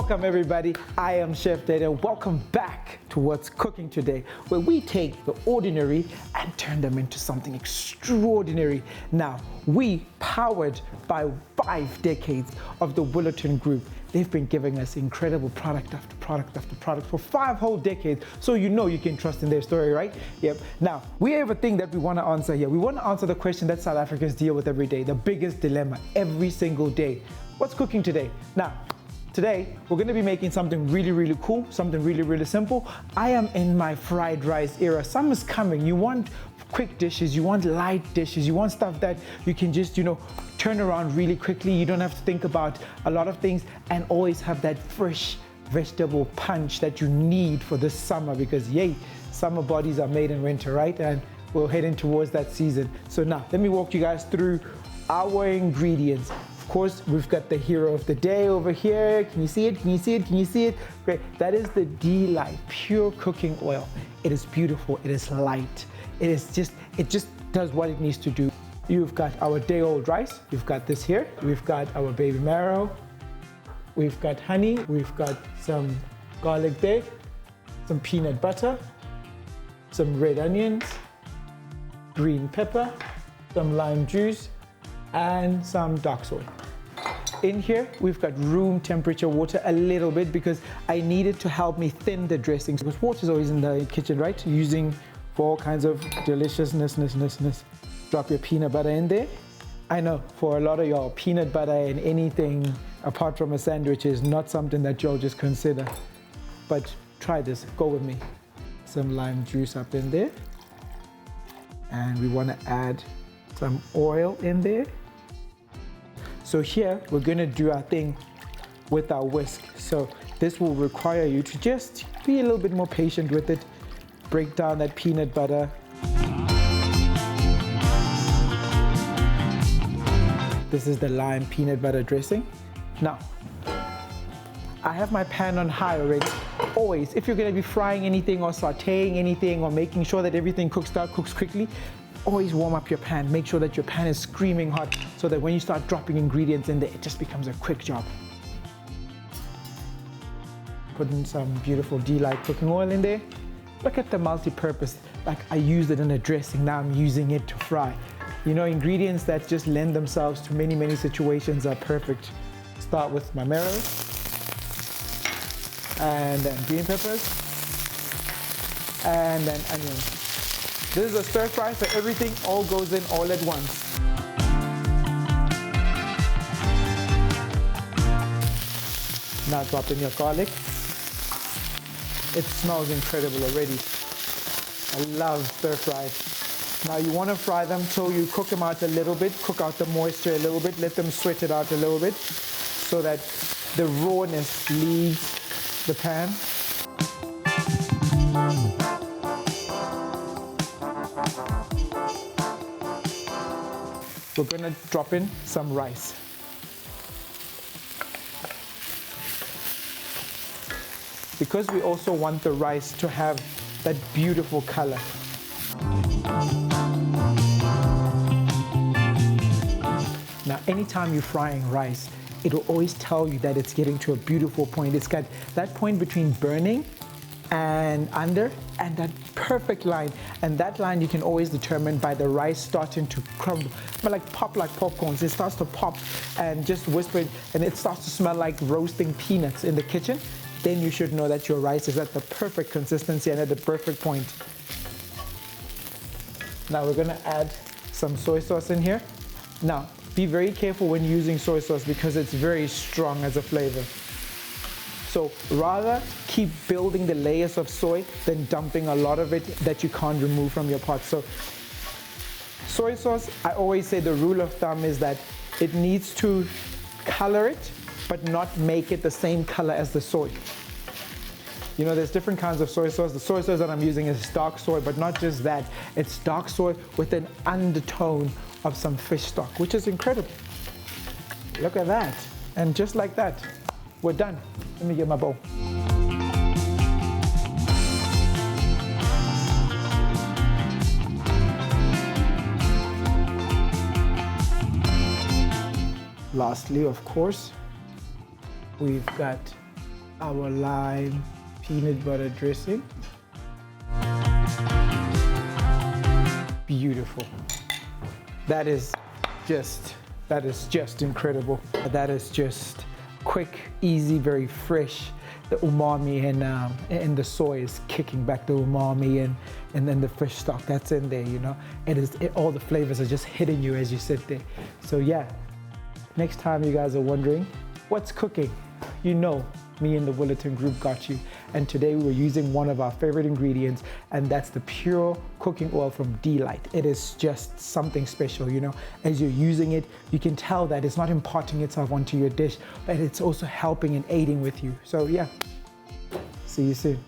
Welcome everybody, I am Chef Data. Welcome back to What's Cooking Today, where we take the ordinary and turn them into something extraordinary. Now, we, powered by 5 decades of the Willerton Group, they've been giving us incredible product after product after product for 5 whole decades, so you know you can trust in their story, right? Yep. Now, we have a thing that we want to answer here. We want to answer the question that South Africans deal with every day, the biggest dilemma every single day. What's cooking today? Now, today, we're going to be making something really cool, something really simple. I am in my fried rice era. Summer's coming. You want quick dishes, you want light dishes, you want stuff that you can just, turn around really quickly. You don't have to think about a lot of things and always have that fresh vegetable punch that you need for this summer, because yay, summer bodies are made in winter, right? And we're heading towards that season. So now, let me walk you guys through our ingredients. Of course, we've got the hero of the day over here. Can you see it? Can you see it? Can you see it? Great. That is the D-Light Pure Cooking Oil. It is beautiful. It is light. It just does what it needs to do. You've got our day-old rice. You've got this here. We've got our baby marrow. We've got honey. We've got some garlic there, some peanut butter, some red onions, green pepper, some lime juice, and some dark soy. In here, we've got room temperature water a little bit because I need it to help me thin the dressing. Because water is always in the kitchen, right? Using for all kinds of deliciousness. Drop your peanut butter in there. I know for a lot of y'all, peanut butter and anything apart from a sandwich is not something that y'all just consider. But try this, go with me. Some lime juice up in there. And we want to add some oil in there. So here, we're gonna do our thing with our whisk. So this will require you to just be a little bit more patient with it. Break down that peanut butter. This is the lime peanut butter dressing. Now, I have my pan on high already. Always, if you're gonna be frying anything or sauteing anything or making sure that everything cooks quickly, always warm up your pan. Make sure that your pan is screaming hot so that when you start dropping ingredients in there, it just becomes a quick job. Put in some beautiful D-Light cooking oil in there. Look at the multi-purpose. Like I used it in a dressing, now I'm using it to fry. Ingredients that just lend themselves to many situations are perfect. Start with my marrows, and then green peppers, and then onions. This is a stir fry, so everything all goes in all at once. Now drop in your garlic. It smells incredible already. I love stir fries. Now you want to fry them till you cook them out a little bit, cook out the moisture a little bit, let them sweat it out a little bit so that the rawness leaves the pan. We're gonna drop in some rice. Because we also want the rice to have that beautiful color. Now, anytime you're frying rice, it will always tell you that it's getting to a beautiful point. It's got that point between burning and under, and that perfect line. And that line you can always determine by the rice starting to crumble, but pop like popcorns. It starts to pop and just whisper, and it starts to smell like roasting peanuts in the kitchen. Then you should know that your rice is at the perfect consistency and at the perfect point. Now we're gonna add some soy sauce in here. Now, be very careful when using soy sauce because it's very strong as a flavor. So rather keep building the layers of soy than dumping a lot of it that you can't remove from your pot. So soy sauce, I always say the rule of thumb is that it needs to color it, but not make it the same color as the soy. There's different kinds of soy sauce. The soy sauce that I'm using is dark soy, but not just that. It's dark soy with an undertone of some fish stock, which is incredible. Look at that. And just like that, we're done. Let me get my bowl. Lastly, of course, we've got our lime peanut butter dressing. Beautiful. That is just incredible. That is just quick, easy, very fresh. The umami and the soy is kicking back the umami and then the fish stock that's in there, you know. All the flavors are just hitting you as you sit there. So yeah, next time you guys are wondering what's cooking, you know, me and the Willerton group got you. And today we're using one of our favorite ingredients, and that's the pure cooking oil from Delight. It is just something special, you know. As you're using it, you can tell that it's not imparting itself onto your dish, but it's also helping and aiding with you. So yeah, see you soon.